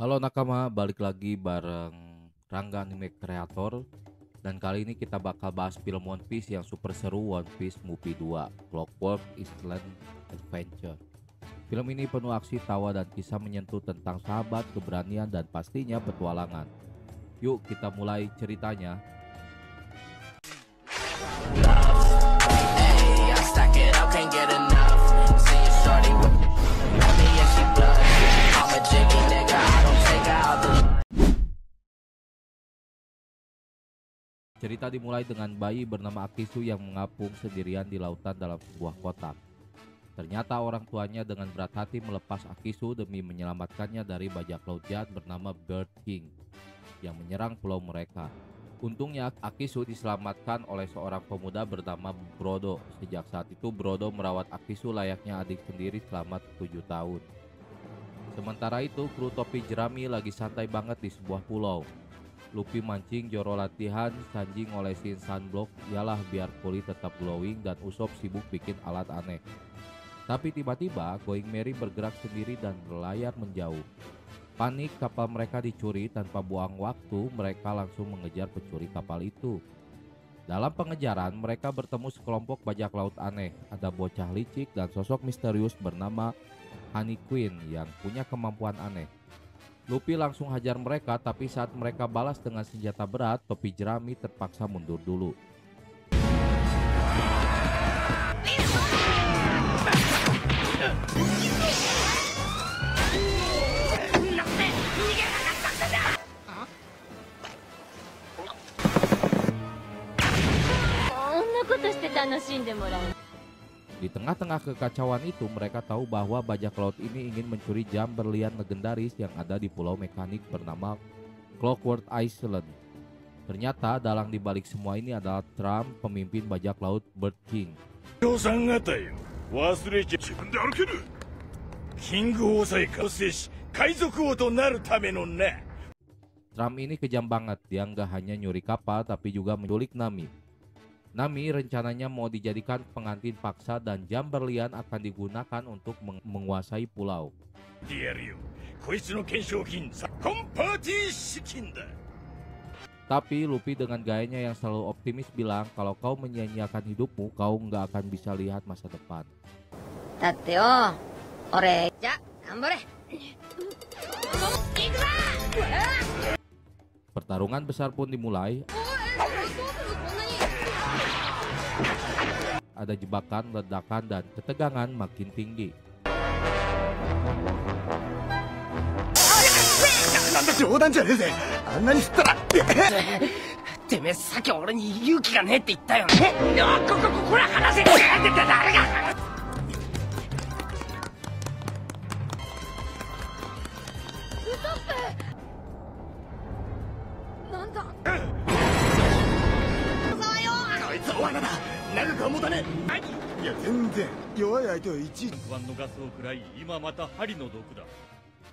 Halo nakama, balik lagi bareng Rangga Anime Creator. Dan kali ini kita bakal bahas film One Piece yang super seru, One Piece Movie 2, Clockwork Island Adventure. Film ini penuh aksi, tawa, dan kisah menyentuh tentang sahabat, keberanian, dan pastinya petualangan. Yuk kita mulai ceritanya. Hey, I stack it up, can't get enough. See you shorty with me and she blood. I'm a jiggy nigga, I don't take her out the Cerita dimulai dengan bayi bernama Akisu yang mengapung sendirian di lautan dalam sebuah kotak. Ternyata orang tuanya dengan berat hati melepas Akisu demi menyelamatkannya dari bajak laut jahat bernama Bird King yang menyerang pulau mereka. Untungnya Akisu diselamatkan oleh seorang pemuda bernama Brodo. Sejak saat itu Brodo merawat Akisu layaknya adik sendiri selama 7 tahun. Sementara itu kru topi jerami lagi santai banget di sebuah pulau. Luffy mancing, Zoro latihan, Sanji ngolesin sunblock, ialah biar kulit tetap glowing, dan Usopp sibuk bikin alat aneh. Tapi tiba-tiba Going Merry bergerak sendiri dan berlayar menjauh. Panik kapal mereka dicuri, tanpa buang waktu mereka langsung mengejar pencuri kapal itu. Dalam pengejaran mereka bertemu sekelompok bajak laut aneh. Ada bocah licik dan sosok misterius bernama Honey Queen yang punya kemampuan aneh. Luffy langsung hajar mereka, tapi saat mereka balas dengan senjata berat, topi jerami terpaksa mundur dulu. Di tengah-tengah kekacauan itu, mereka tahu bahwa bajak laut ini ingin mencuri jam berlian legendaris yang ada di pulau mekanik bernama Clockwork Island. Ternyata dalang dibalik semua ini adalah Trump, pemimpin bajak laut Bird King. 長さん方よ忘れちゃ自分で歩けるキング王さえ完成し海賊王となるためのな Trump ini kejam banget, dia nggak hanya nyuri kapal tapi juga menculik Nami. Nami rencananya mau dijadikan pengantin paksa dan jam berlian akan digunakan untuk menguasai pulau. でやるよこいつの懸賞金ザコンパーティー資金だ Tapi Luffy dengan gayanya yang selalu optimis bilang kalau kau menyia-nyiakan hidupmu, kau nggak akan bisa lihat masa depan. だってよ、俺じゃ頑張れ。行くぞ。 Pertarungan besar pun dimulai. Ada jebakan, ledakan, dan ketegangan makin tinggi. なんだ冗談じゃねえぜあんなに吸ったらてめえさっき俺に勇気がねえって言ったよね。これ話せ。誰が。なんだ。こいつ罠だ長くは持たねえいや全然弱い相手をいちいち不安のガスを食らい今また針の毒だ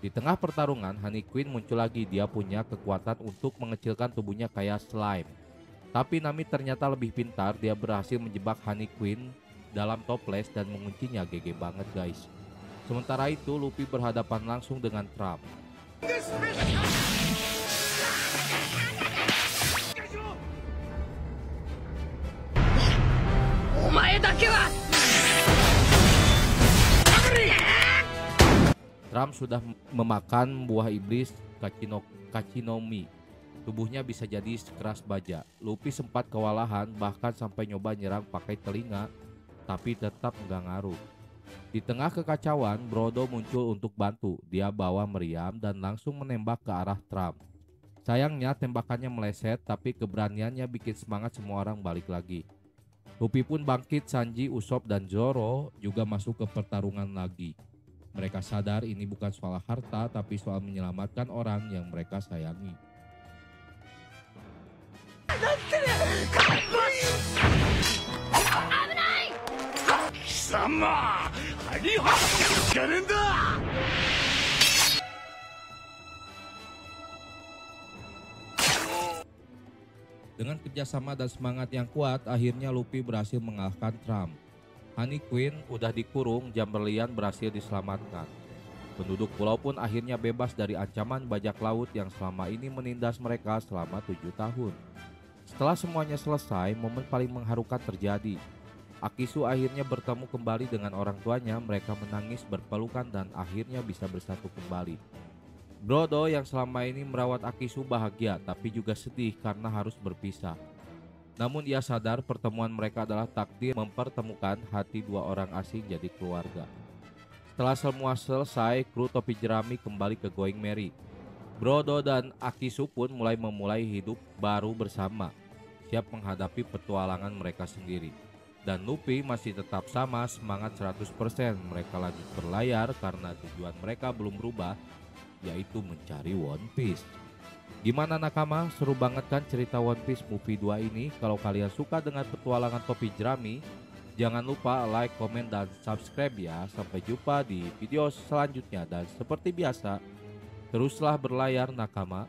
Di tengah pertarungan, Honey Queen muncul lagi. Dia punya kekuatan untuk mengecilkan tubuhnya kayak slime. Tapi Nami ternyata lebih pintar. Dia berhasil menjebak Honey Queen dalam toples dan menguncinya. GG banget guys. Sementara itu Luffy berhadapan langsung dengan Trump. お前だけは。 Trump sudah memakan buah iblis Kachinomi. Tubuhnya bisa jadi sekeras baja. Luffy sempat kewalahan, bahkan sampai nyoba nyerang pakai telinga, tapi tetap nggak ngaruh. Di tengah kekacauan, Brodo muncul untuk bantu. Dia bawa meriam dan langsung menembak ke arah Trump. Sayangnya tembakannya meleset, tapi keberaniannya bikin semangat semua orang balik lagi. Luffy pun bangkit, Sanji, Usopp, dan Zoro juga masuk ke pertarungan lagi. Mereka sadar ini bukan soal harta, tapi soal menyelamatkan orang yang mereka sayangi. Dengan kerjasama dan semangat yang kuat, akhirnya Luffy berhasil mengalahkan Trump. Honey Queen udah dikurung, jam berlian berhasil diselamatkan. Penduduk pulau pun akhirnya bebas dari ancaman bajak laut yang selama ini menindas mereka selama 7 tahun. Setelah semuanya selesai, momen paling mengharukan terjadi. Akisu akhirnya bertemu kembali dengan orang tuanya, mereka menangis berpelukan dan akhirnya bisa bersatu kembali. Brodo yang selama ini merawat Akisu bahagia tapi juga sedih karena harus berpisah. Namun ia sadar pertemuan mereka adalah takdir mempertemukan hati dua orang asing jadi keluarga. Setelah semua selesai, kru topi jerami kembali ke Going Merry. Brodo dan Akisu pun memulai hidup baru bersama, siap menghadapi petualangan mereka sendiri. Dan Luffy masih tetap sama semangat 100%. Mereka lanjut berlayar karena tujuan mereka belum berubah, yaitu mencari One Piece. Gimana nakama? Seru banget kan cerita One Piece Movie 2 ini? Kalau kalian suka dengan petualangan topi jerami, jangan lupa like, komen, dan subscribe ya. Sampai jumpa di video selanjutnya. Dan seperti biasa, teruslah berlayar nakama.